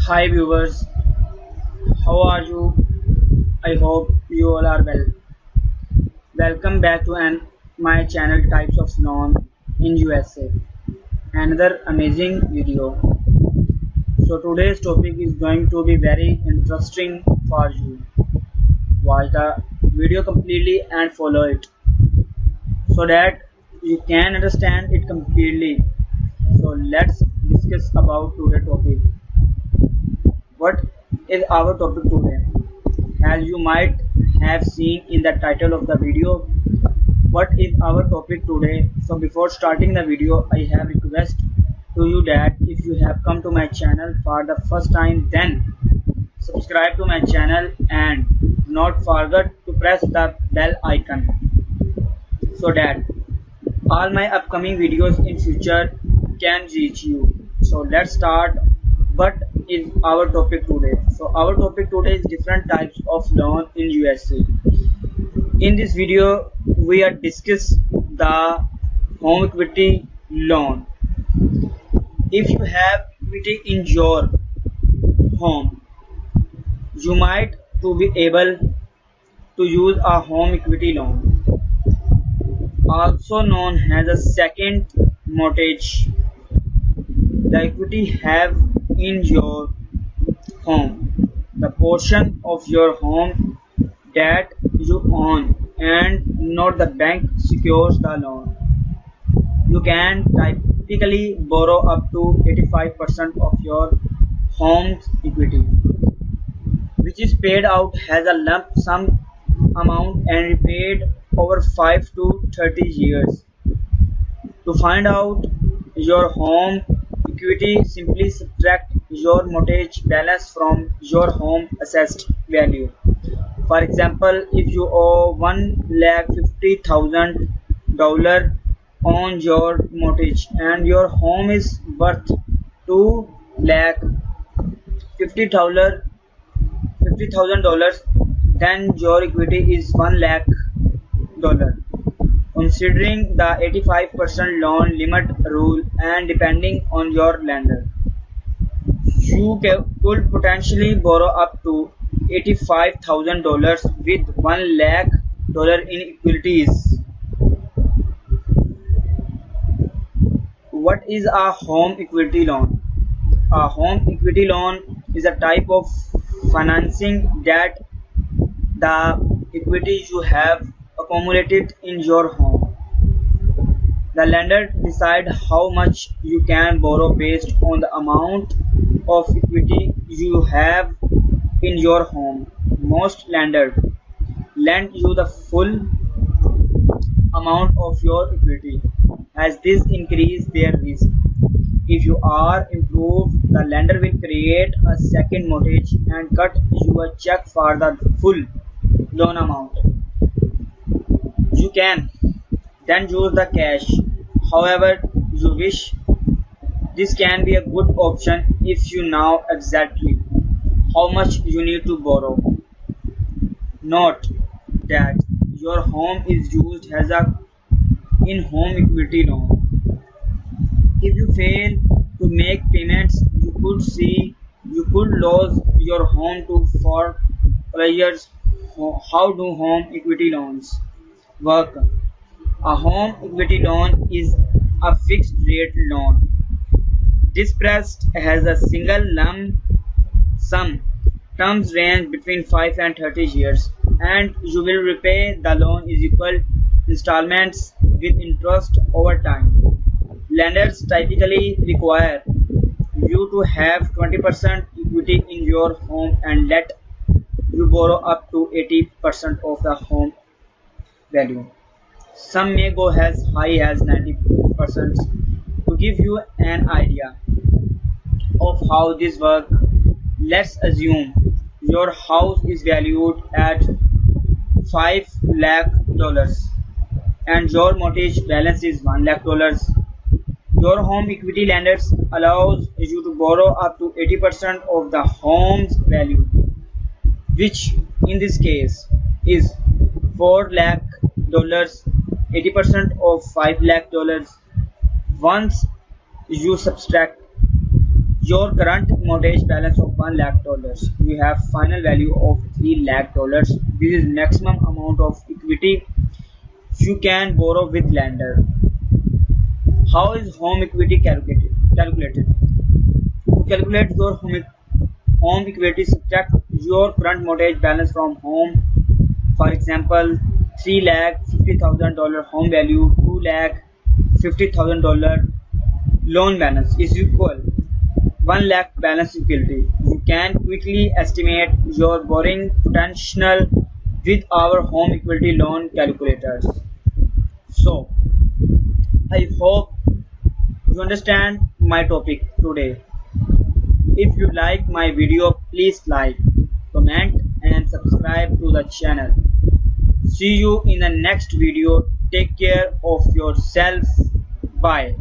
Hi viewers, how are you? I hope you all are well. Welcome back to my channel Types of Loan in USA. Another amazing video. So today's topic is going to be very interesting for you. Watch the video completely and follow it so that you can understand it completely. So let's discuss about today's topic. What is our topic today? As you might have seen in the title of the video, what is our topic today? So before starting the video, I have request to you that if you have come to my channel for the first time, then subscribe to my channel and do not forget to press the bell icon so that all my upcoming videos in future can reach you. So let's start. What is our topic today? So our topic today is different types of loan in USA. In this video we are discuss the home equity loan. If you have equity in your home, you might to be able to use a home equity loan, also known as a second mortgage. The equity have in your home, the portion of your home that you own and not the bank secures the loan. You can typically borrow up to 85% of your home's equity, which is paid out as a lump sum amount and repaid over 5 to 30 years. To find out your home equity, simply subtract your mortgage balance from your home assessed value. For example, if you owe $1,50,000 on your mortgage and your home is worth $2,50,000, then your equity is $1,00,000. Considering the 85% loan limit rule and depending on your lender, you could potentially borrow up to $85,000 with $1,00,000 in equities. What is a home equity loan? A home equity loan is a type of financing that the equity you have accumulated in your home. The lender decide how much you can borrow based on the amount of equity you have in your home. Most lenders lend you the full amount of your equity, as this increases their risk. If you are improved, the lender will create a second mortgage and cut you a check for the full loan amount. You can then use the cash however you wish. This can be a good option if you know exactly how much you need to borrow. Note that your home is used as a in-home equity loan. If you fail to make payments, you could lose your home to foreclosures. How do home equity loans work? A home equity loan is a fixed rate loan dispersed as a single lump sum. Terms range between 5 and 30 years, and you will repay the loan in equal installments with interest over time. Lenders typically require you to have 20% equity in your home and let you borrow up to 80% of the home value. Some may go as high as 90%. To give you an idea of how this works, let's assume your house is valued at $5,00,000 and your mortgage balance is $1,00,000. Your home equity lenders allows you to borrow up to 80% of the home's value, which in this case is $4,00,000. 80% of $5,00,000. Once you subtract your current mortgage balance of $1 lakh, you have final value of $3 lakh. This is maximum amount of equity you can borrow with lender. How is home equity calculated? To calculate your home equity, subtract your current mortgage balance from home. For example, $3 lakh $50,000 home value, $2 lakh $50,000 loan balance is equal 1 lakh balance equity. You can quickly estimate your borrowing potential with our home equity loan calculators. So, I hope you understand my topic today. If you like my video, please like, comment and subscribe to the channel. See you in the next video. Take care of yourself. Bye.